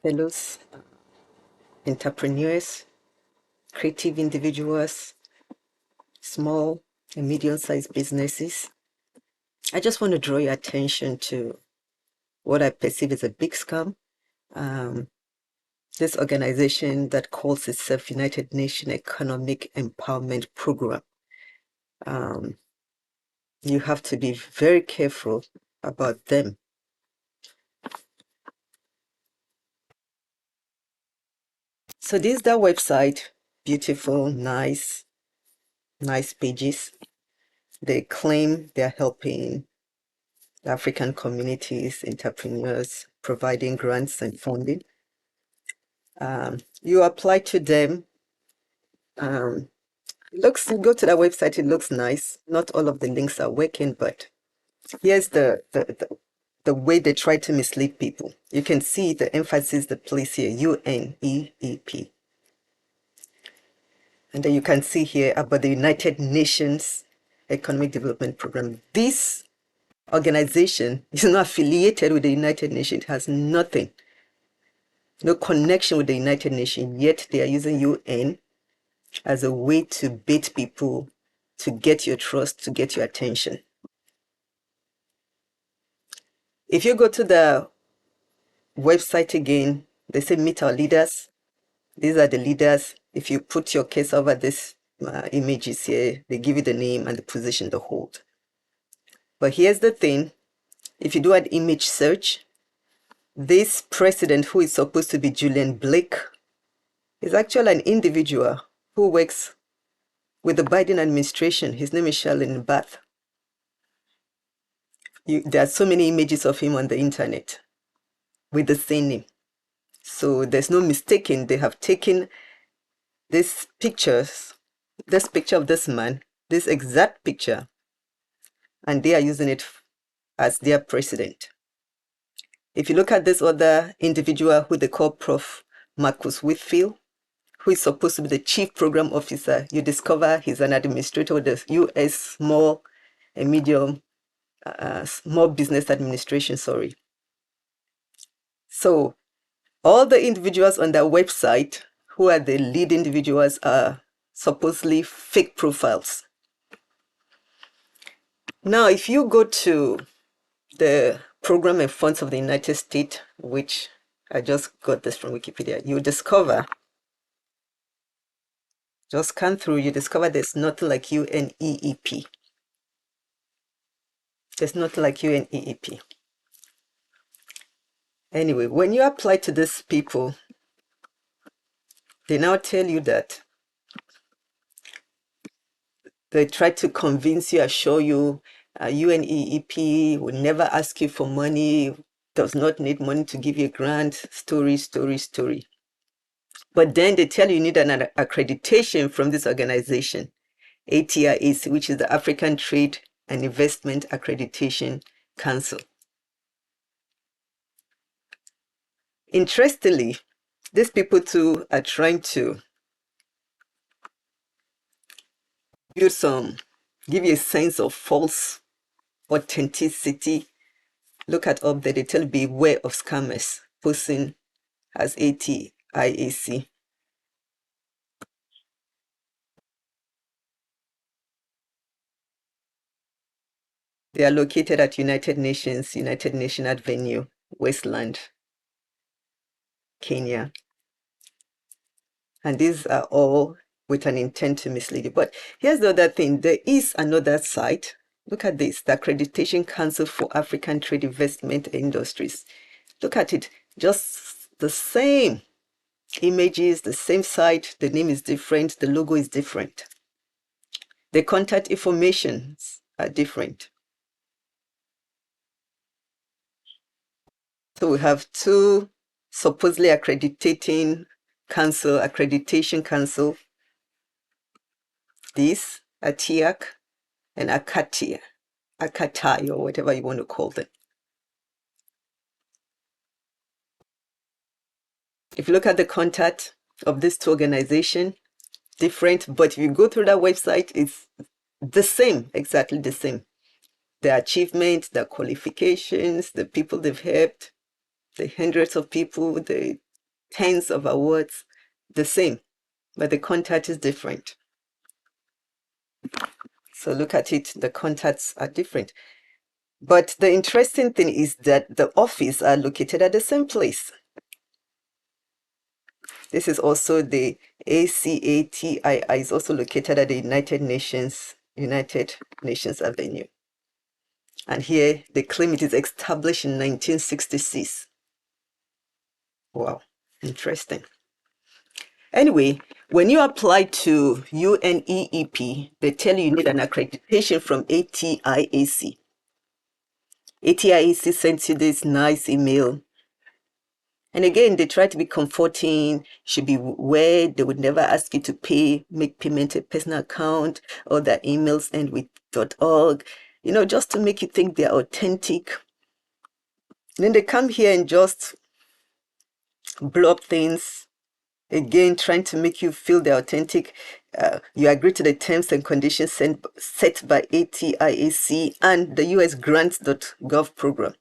fellows, entrepreneurs, creative individuals, small and medium-sized businesses. I just want to draw your attention to what I perceive as a big scam. Um, this organization that calls itself United Nations Economic Empowerment Program. You have to be very careful about them. So this is their website. Beautiful, nice pages. They claim they're helping the African communities, entrepreneurs, providing grants and funding. You apply to them. You go to their website, it looks nice. Not all of the links are working, but here's the way they try to mislead people. You can see the emphasis they place here, UNEEP. And then you can see here about the United Nations Economic Development Program. This organization is not affiliated with the United Nations. It has nothing, no connection with the United Nations, yet they are using UN as a way to bait people, to get your trust, to get your attention. If you go to the website again, they say meet our leaders. These are the leaders. If you put your case over this images here, they give you the name and the position they hold. But here's the thing. If you do an image search, this president, who is supposed to be Julian Blake, is actually an individual who works with the Biden administration. His name is Shalin Bath. There are so many images of him on the internet with the same name. So there's no mistaking. They have taken these pictures, this picture of this man, this exact picture, and they are using it as their president. If you look at this other individual who they call Prof. Marcus Whitfield, who is supposed to be the chief program officer, you discover he's an administrator with the U.S. Small and Medium Small Business Administration, sorry. So all the individuals on that website who are the lead individuals are supposedly fake profiles. Now, if you go to the Program and Funds of the United States, which I just got this from Wikipedia, you discover, just scan through, you discover there's nothing like UNEEP. There's nothing like UNEEP. Anyway, when you apply to these people, they now tell you that they try to convince you, assure you, UNEEP will never ask you for money, does not need money to give you a grant, story. But then they tell you need an accreditation from this organization, Atiac, which is the African Trade and Investment Accreditation Council. Interestingly, these people too are trying to give you a sense of false authenticity. Look at up there, they tell you beware of scammers posting as ATIAC. They are located at United Nations Avenue, Westland, Kenya. And these are all with an intent to mislead you. But here's the other thing. There is another site. Look at this, the Accreditation Council for African Trade Investment Industries. Look at it, just the same images, the same site, the name is different, the logo is different. The contact information are different. So we have two supposedly accreditation council, this, Atiac and Akatai, or whatever you want to call them. If you look at the contact of these two organizations, different, but if you go through that website, it's the same, exactly the same. Their achievements, their qualifications, the people they've helped, the hundreds of people, the tens of awards, the same, but the contact is different. So look at it, the contacts are different. But the interesting thing is that the office are located at the same place. This is also the ACATII is also located at the United Nations Avenue. And here they claim it is established in 1966. Wow, interesting. Anyway, when you apply to UNEEP, they tell you need an accreditation from ATIAC. ATIAC sends you this nice email. And again, they try to be comforting, should be where they would never ask you to make payment to a personal account, or their emails end with .org, just to make you think they're authentic. And then they come here and just blow up things, again, trying to make you feel they're authentic. You agree to the terms and conditions set by ATIAC and the US grants.gov program.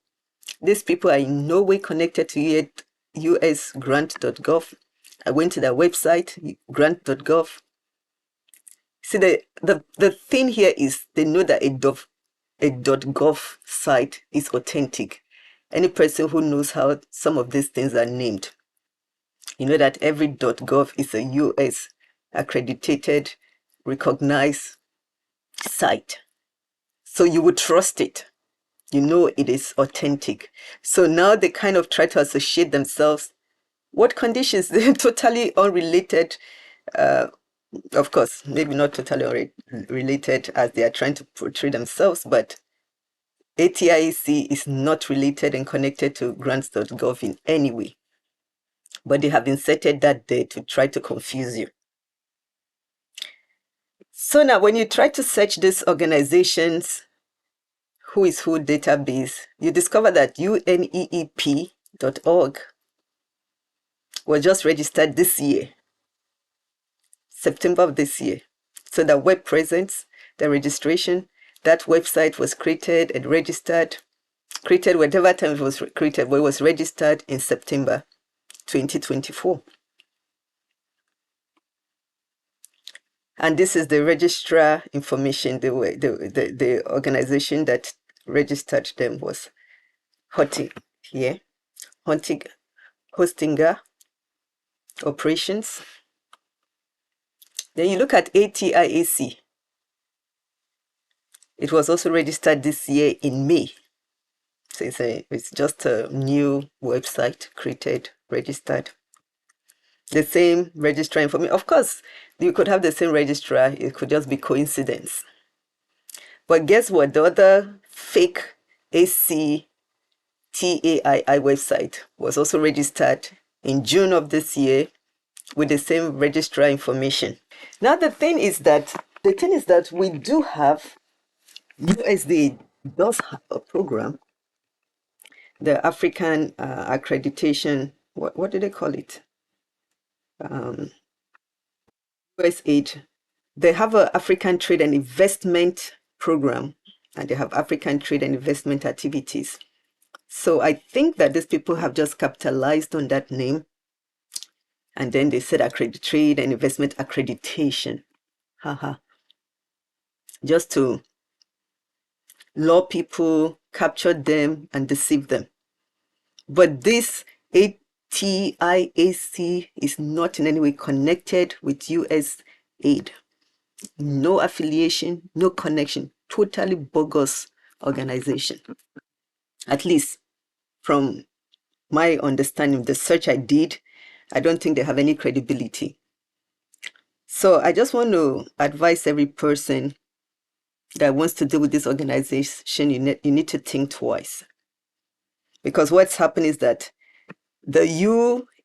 These people are in no way connected to usgrant.gov. I went to their website, grant.gov. See, the thing here is they know that a .gov site is authentic. Any person who knows how some of these things are named, you know that every .gov is a US accredited, recognized site. So you would trust it. You know it is authentic. So now they kind of try to associate themselves. What conditions? They're totally unrelated. Of course, maybe not totally related as they are trying to portray themselves, but ATIAC is not related and connected to grants.gov in any way. But they have inserted that there to try to confuse you. So now when you try to search these organizations, who is who database, you discover that uneep.org was just registered this year, September of this year. So the web presence, the registration, that website was created and registered, whatever time it was created, but it was registered in September 2024. And this is the registrar information. The organization that registered them was Hostinger Operations. Then you look at ATIAC. It was also registered this year in May. So it's just a new website created, registered. The same registrar information. Of course, you could have the same registrar. It could just be coincidence. But guess what? The other fake ACTAII website was also registered in June of this year with the same registrar information. Now the thing is that we do have, USD does have a program, the African accreditation. What do they call it? USAID. They have an African trade and investment program, and they have African trade and investment activities. So I think that these people have just capitalized on that name, and then they said trade and investment accreditation. Haha. Just to lure people, capture them, and deceive them. But this ATIAC is not in any way connected with US aid. No affiliation, no connection, totally bogus organization. At least from my understanding, the search I did, I don't think they have any credibility. So I just want to advise every person that wants to deal with this organization, you need to think twice. Because what's happened is that the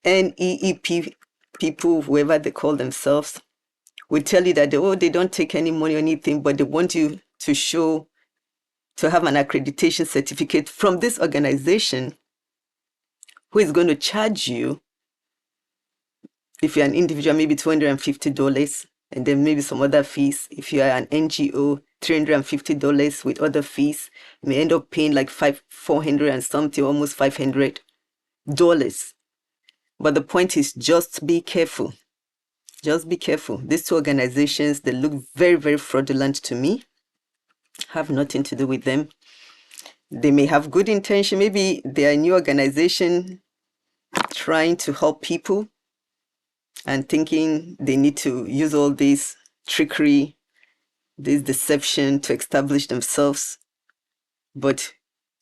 UNEEP people, whoever they call themselves, will tell you that they don't take any money or anything, but they want you to have an accreditation certificate from this organization, who is going to charge you, if you're an individual, maybe $250, and then maybe some other fees. If you are an NGO, $350 with other fees. You may end up paying like $400 and something, almost $500. But the point is, just be careful. Just be careful. These two organizations, they look very, very fraudulent to me. Have nothing to do with them. They may have good intention. Maybe they are a new organization trying to help people and thinking they need to use all this trickery, this deception to establish themselves. But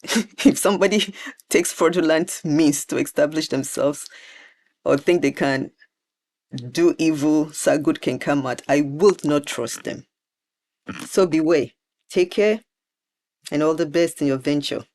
if somebody takes fraudulent means to establish themselves or think they can do evil so good can come out, I will not trust them. So beware. Take care and all the best in your venture.